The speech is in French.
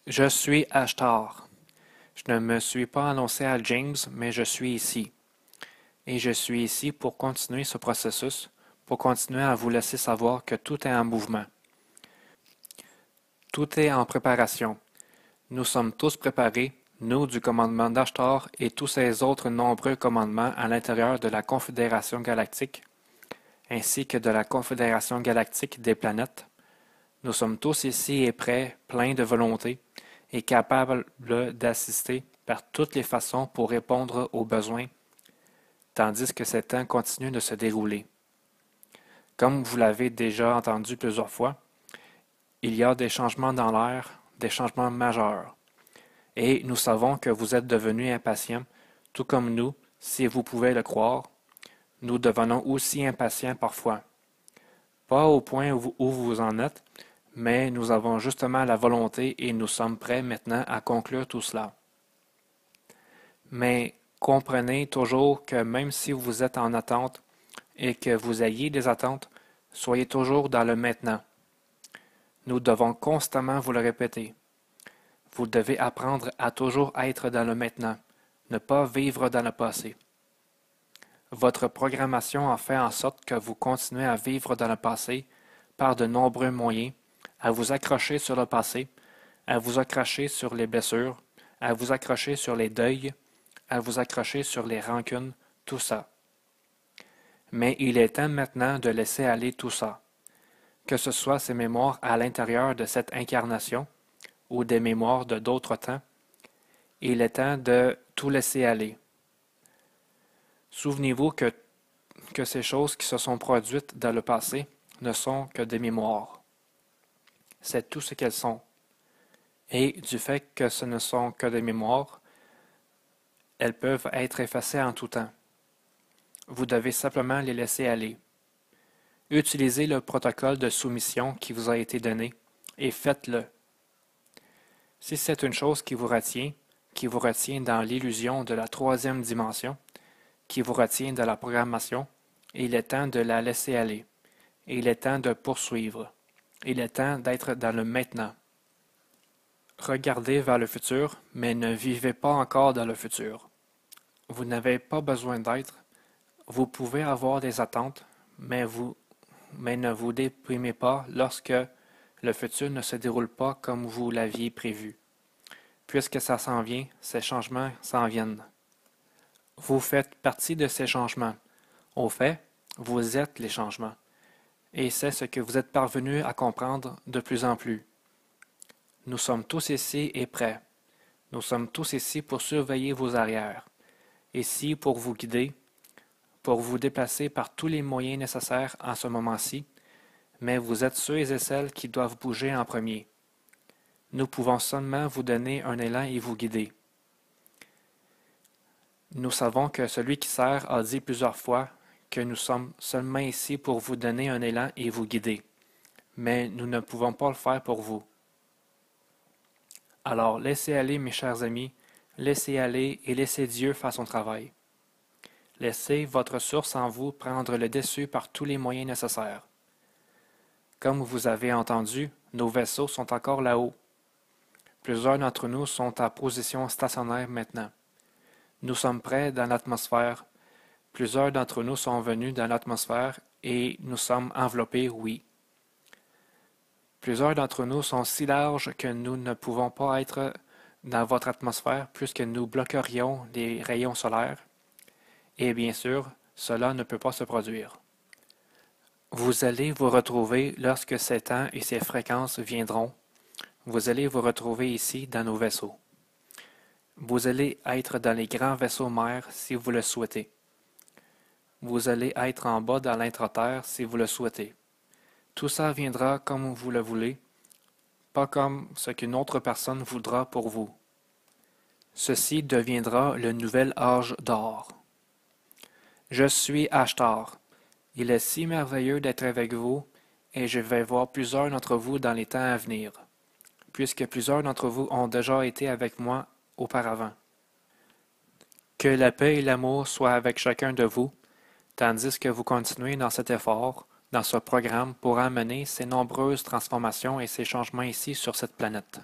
Je suis Ashtar. Je ne me suis pas annoncé à James, mais je suis ici. Et je suis ici pour continuer ce processus, pour continuer à vous laisser savoir que tout est en mouvement. Tout est en préparation. Nous sommes tous préparés, nous du commandement d'Ashtar et tous ces autres nombreux commandements à l'intérieur de la Confédération galactique, ainsi que de la Confédération galactique des planètes. Nous sommes tous ici et prêts, pleins de volonté, et capables d'assister par toutes les façons pour répondre aux besoins, tandis que ces temps continuent de se dérouler. Comme vous l'avez déjà entendu plusieurs fois, il y a des changements dans l'air, des changements majeurs. Et nous savons que vous êtes devenus impatients, tout comme nous, si vous pouvez le croire. Nous devenons aussi impatients parfois. Pas au point où vous en êtes, mais nous avons justement la volonté et nous sommes prêts maintenant à conclure tout cela. Mais comprenez toujours que même si vous êtes en attente et que vous ayez des attentes, soyez toujours dans le maintenant. Nous devons constamment vous le répéter. Vous devez apprendre à toujours être dans le maintenant, ne pas vivre dans le passé. Votre programmation a fait en sorte que vous continuez à vivre dans le passé par de nombreux moyens, à vous accrocher sur le passé, à vous accrocher sur les blessures, à vous accrocher sur les deuils, à vous accrocher sur les rancunes, tout ça. Mais il est temps maintenant de laisser aller tout ça, que ce soit ces mémoires à l'intérieur de cette incarnation ou des mémoires de d'autres temps. Il est temps de tout laisser aller. Souvenez-vous que ces choses qui se sont produites dans le passé ne sont que des mémoires. C'est tout ce qu'elles sont. Et du fait que ce ne sont que des mémoires, elles peuvent être effacées en tout temps. Vous devez simplement les laisser aller. Utilisez le protocole de soumission qui vous a été donné et faites-le. Si c'est une chose qui vous retient dans l'illusion de la troisième dimension, qui vous retient de la programmation, il est temps de la laisser aller. Il est temps de poursuivre. Il est temps d'être dans le maintenant. Regardez vers le futur, mais ne vivez pas encore dans le futur. Vous n'avez pas besoin d'être. Vous pouvez avoir des attentes, mais ne vous déprimez pas lorsque le futur ne se déroule pas comme vous l'aviez prévu. Puisque ça s'en vient, ces changements s'en viennent. Vous faites partie de ces changements. Au fait, vous êtes les changements. Et c'est ce que vous êtes parvenus à comprendre de plus en plus. Nous sommes tous ici et prêts. Nous sommes tous ici pour surveiller vos arrières, ici pour vous guider, pour vous déplacer par tous les moyens nécessaires en ce moment-ci, mais vous êtes ceux et celles qui doivent bouger en premier. Nous pouvons seulement vous donner un élan et vous guider. Nous savons que celui qui sert a dit plusieurs fois que nous sommes seulement ici pour vous donner un élan et vous guider, mais nous ne pouvons pas le faire pour vous. Alors laissez aller, mes chers amis, laissez aller et laissez Dieu faire son travail. Laissez votre source en vous prendre le dessus par tous les moyens nécessaires. Comme vous avez entendu, nos vaisseaux sont encore là-haut. Plusieurs d'entre nous sont en position stationnaire maintenant. Nous sommes prêts dans l'atmosphère. Plusieurs d'entre nous sont venus dans l'atmosphère et nous sommes enveloppés, oui. Plusieurs d'entre nous sont si larges que nous ne pouvons pas être dans votre atmosphère puisque nous bloquerions les rayons solaires. Et bien sûr, cela ne peut pas se produire. Vous allez vous retrouver lorsque ces temps et ces fréquences viendront. Vous allez vous retrouver ici dans nos vaisseaux. Vous allez être dans les grands vaisseaux mères si vous le souhaitez. Vous allez être en bas dans l'intra-terre si vous le souhaitez. Tout ça viendra comme vous le voulez, pas comme ce qu'une autre personne voudra pour vous. Ceci deviendra le nouvel âge d'or. Je suis Ashtar. Il est si merveilleux d'être avec vous, et je vais voir plusieurs d'entre vous dans les temps à venir, puisque plusieurs d'entre vous ont déjà été avec moi auparavant. Que la paix et l'amour soient avec chacun de vous, tandis que vous continuez dans cet effort, dans ce programme pour amener ces nombreuses transformations et ces changements ici sur cette planète.